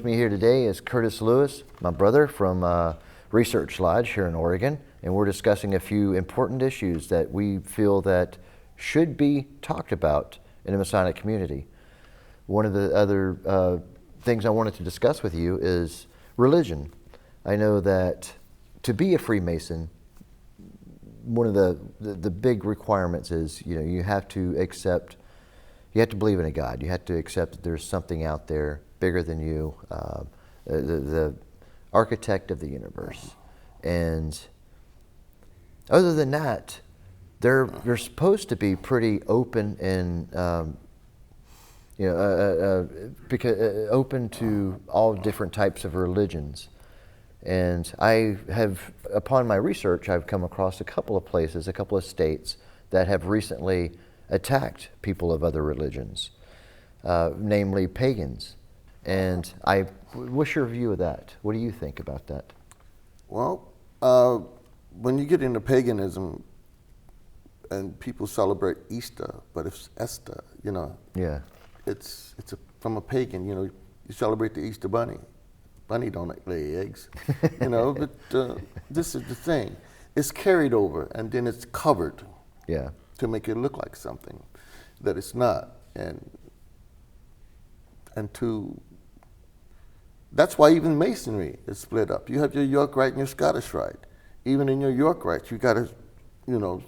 me here today is Curtis Lewis, my brother from Research Lodge here in Oregon, and we're discussing a few important issues that we feel that should be talked about in the Masonic community. One of the other things I wanted to discuss with you is religion. I know that to be a Freemason, one of the big requirements is, you have to believe in a God. You have to accept that there's something out there bigger than you, the architect of the universe. And other than that, they're supposed to be pretty open and open to all different types of religions. And I have, upon my research, I've come across a couple of places, a couple of states that have recently attacked people of other religions, namely pagans. And what's your view of that? What do you think about that? Well, when you get into paganism, and people celebrate Easter, but it's Esther, Yeah. It's from a pagan, you celebrate the Easter bunny. Bunny don't lay eggs, but this is the thing. It's carried over and then it's covered. Yeah. To make it look like something that it's not. That's why even Masonry is split up. You have your York Rite and your Scottish Rite. Even in your York Rite, you got to,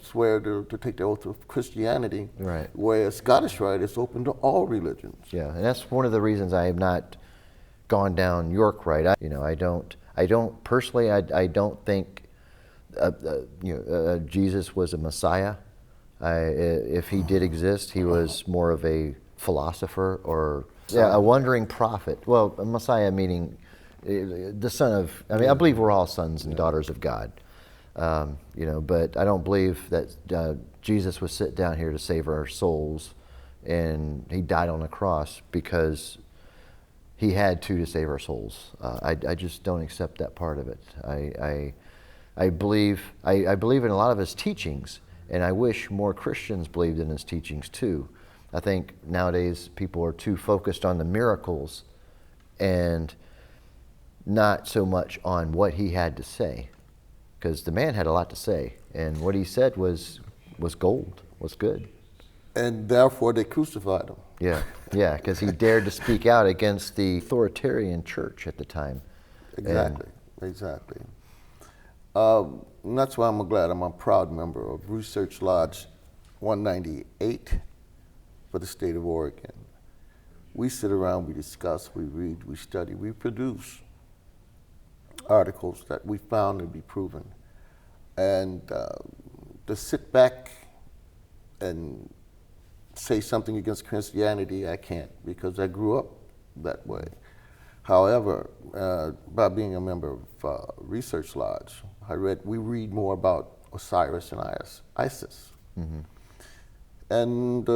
swear to take the oath of Christianity. Right. Whereas Scottish Rite is open to all religions. Yeah, and that's one of the reasons I have not gone down York Rite. I don't personally. I don't think Jesus was a Messiah. If he did exist, he was more of a philosopher or a wandering prophet. Well, a Messiah meaning the son of. I believe we're all sons and daughters of God. But I don't believe that Jesus was sent down here to save our souls, and he died on the cross because he had to save our souls. I just don't accept that part of it. I believe in a lot of his teachings, and I wish more Christians believed in his teachings too. I think nowadays people are too focused on the miracles and not so much on what he had to say. Because the man had a lot to say, and what he said was gold, was good. And therefore they crucified him. Yeah, because he dared to speak out against the authoritarian church at the time. Exactly. And that's why I'm glad I'm a proud member of Research Lodge 198 for the state of Oregon. We sit around, we discuss, we read, we study, we produce articles that we found to be proven. And to sit back and say something against Christianity, I can't, because I grew up that way. However, by being a member of Research Lodge, we read more about Osiris and Isis. Mm-hmm. And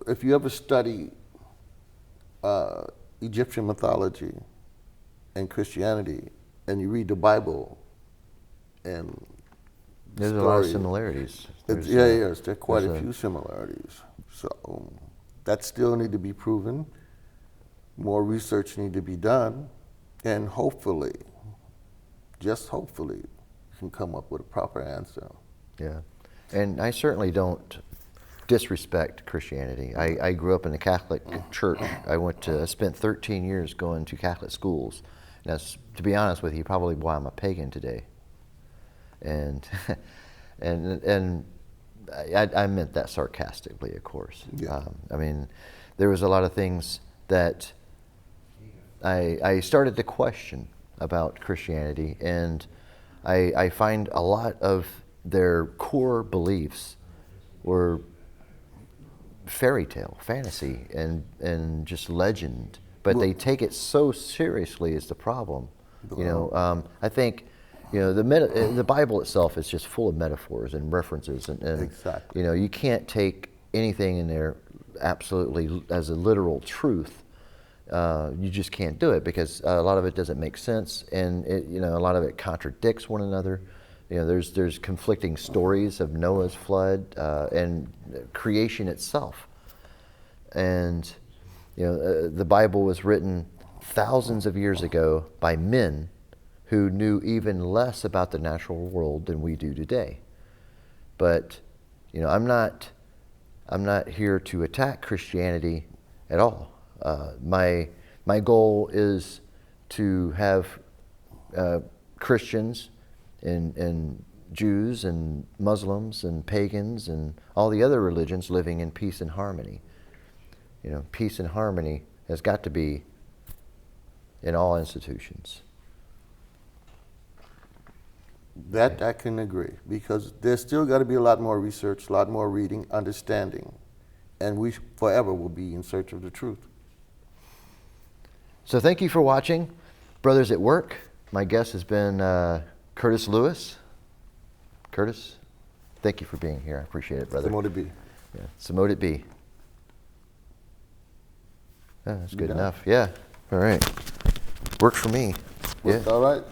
if you ever study Egyptian mythology and Christianity, and you read the Bible, and there's a lot of similarities. Yes, there are quite a few similarities. So that still need to be proven. More research need to be done, and hopefully, just hopefully, can come up with a proper answer. Yeah, and I certainly don't disrespect Christianity. I grew up in the Catholic Church. I spent 13 years going to Catholic schools. That's, to be honest with you, probably why I'm a pagan today. And I meant that sarcastically, of course. Yeah. There was a lot of things that I started to question about Christianity, and I find a lot of their core beliefs were fairy tale, fantasy, and just legend. But they take it so seriously is the problem. I think, the Bible itself is just full of metaphors and references, and exactly. You can't take anything in there absolutely as a literal truth. You just can't do it, because a lot of it doesn't make sense, and a lot of it contradicts one another. There's conflicting stories of Noah's flood and creation itself, and the Bible was written thousands of years ago by men who knew even less about the natural world than we do today. But, you know, I'm not here to attack Christianity at all. My goal is to have Christians and Jews and Muslims and pagans and all the other religions living in peace and harmony. You know, peace and harmony has got to be in all institutions. That I can agree, because there's still got to be a lot more research, a lot more reading, understanding, and we forever will be in search of the truth. So thank you for watching Brothers at Work. My guest has been Curtis Lewis. Curtis, thank you for being here. I appreciate it, brother. So mote it be. Yeah, so mote it be. Yeah, that's good got it. enough. Yeah, all right. Works for me. Worked Yeah. all right?